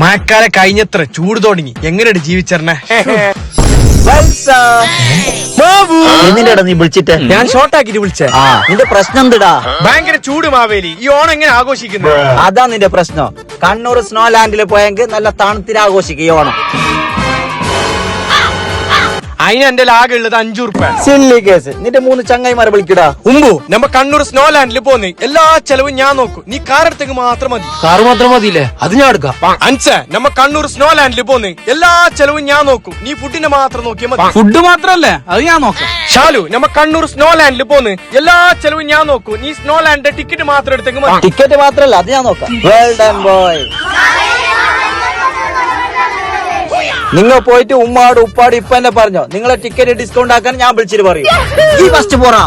മഴക്കാലം കഴിഞ്ഞത്ര ചൂട് തുടങ്ങി. എങ്ങനെയാണ് ജീവിച്ചറിനെ? എന്തിനാ നീ വിളിച്ചിട്ട്? ഞാൻ ഷോർട്ടാക്കിട്ട് വിളിച്ചേ. നിന്റെ പ്രശ്നം എന്തിടാ? ഭയങ്കര ചൂട് മാവേലി. ഈ ഓണം എങ്ങനെ ആഘോഷിക്കുന്നത്? അതാ നിന്റെ പ്രശ്നം. കണ്ണൂർ സ്നോ ലാൻഡിൽ പോയെങ്കിൽ നല്ല തണുത്തിൽ ആഘോഷിക്കും ഈ ഓണം. അതിന് എന്റെ ലാഗ് ഉള്ളത് 5 ഉറുപ്പ്യ. Silly case. നിന്റെ 3 ചങ്ങായിമാരെ വിളിക്കടാ. ഉമ്പു നമ്മ കണ്ണൂർ സ്നോ ലാൻഡിൽ പോന്ന് എല്ലാ ചെലവും ഞാൻ നോക്കും. നീ കാർ എടുത്തേക്ക് മാത്രം മതി. കാറ് മാത്രം മതിയില്ലേ? അത് ഞാൻ എടുക്കാം. അൻസേ നമ്മ കണ്ണൂർ സ്നോ ലാൻഡിൽ പോന്ന് എല്ലാ ചെലവും ഞാൻ നോക്കും. നീ ഫുഡിനെ മാത്രം നോക്കിയാൽ മതി. ഫുഡ് മാത്രല്ലേ? അത് ഞാൻ നോക്കാം. ഷാലു നമ്മ കണ്ണൂർ സ്നോ ലാൻഡിൽ പോന്ന് എല്ലാ ചെലവും ഞാൻ നോക്കും. നീ സ്നോ ലാൻഡിന്റെ ടിക്കറ്റ് മാത്രം എടുത്തേക്ക് മതി. ടിക്കറ്റ് മാത്രല്ല, അത് ഞാൻ നോക്കാം. Well done boy. നിങ്ങൾ പോയിട്ട് ഉമ്മാട് ഉപ്പാട് ഇപ്പന്നെ പറഞ്ഞോ, നിങ്ങളെ ടിക്കറ്റ് ഡിസ്കൗണ്ട് ആക്കാൻ ഞാൻ വിളിച്ചിട്ട് പറയും. ഈ ഫസ്റ്റ് പോറാ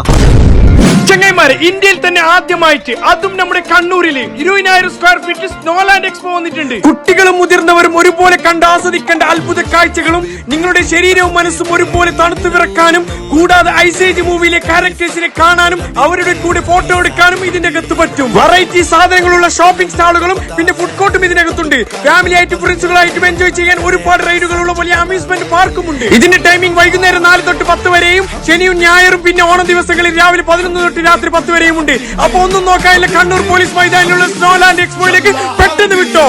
ചങ്ങായിമാരെ, ഇന്ത്യയിൽ തന്നെ ആദ്യമായിട്ട്, അതും നമ്മുടെ കണ്ണൂരില് 20,000 സ്ക്വയർ ഫീറ്റ് സ്നോലാൻഡ് എക്സ്പോ വന്നിട്ടുണ്ട്. കുട്ടികളും മുതിർന്നവരും ഒരുപോലെ കണ്ട് ആസ്വദിക്കേണ്ട അത്ഭുത കാഴ്ചകളും നിങ്ങളുടെ ശരീരവും മനസ്സും ഒരുപോലെ തണുത്തു വിറക്കാനും, കൂടാതെ ഐസേജ് മൂവിയിലെ ക്യാരക്ടേഴ്സിനെ കാണാനും അവരുടെ കൂടെ ഫോട്ടോ എടുക്കാനും ഇതിനകത്ത് പറ്റും. വെറൈറ്റി സാധനങ്ങളുള്ള ഷോപ്പിംഗ് സ്റ്റാളുകളും പിന്നെ ഫുഡ് കോർട്ടും ഇതിനകത്തുണ്ട്. ഫാമിലി ആയിട്ട് ഫ്രണ്ട്സുകളായിട്ടും എൻജോയ് ചെയ്യാൻ ഒരുപാട് റൈഡുകളുള്ള വലിയ അമ്യൂസ്മെന്റ് പാർക്കും ഉണ്ട്. ഇതിന്റെ ടൈമിംഗ് വൈകുന്നേരം 4 തൊട്ട് 10 വരെയും ശനിയും ഞായറും പിന്നെ ഓണം ദിവസങ്ങളിൽ രാവിലെ 11 തൊട്ട് രാത്രി 10 വരെയും ഉണ്ട്. അപ്പൊ ഒന്നും നോക്കാനില്ല, കണ്ണൂർ പോലീസ് മൈതാനിലുള്ള സ്നോലാൻഡ് എക്സ്പോയിലേക്ക് പെട്ടെന്ന് വിട്ടോ.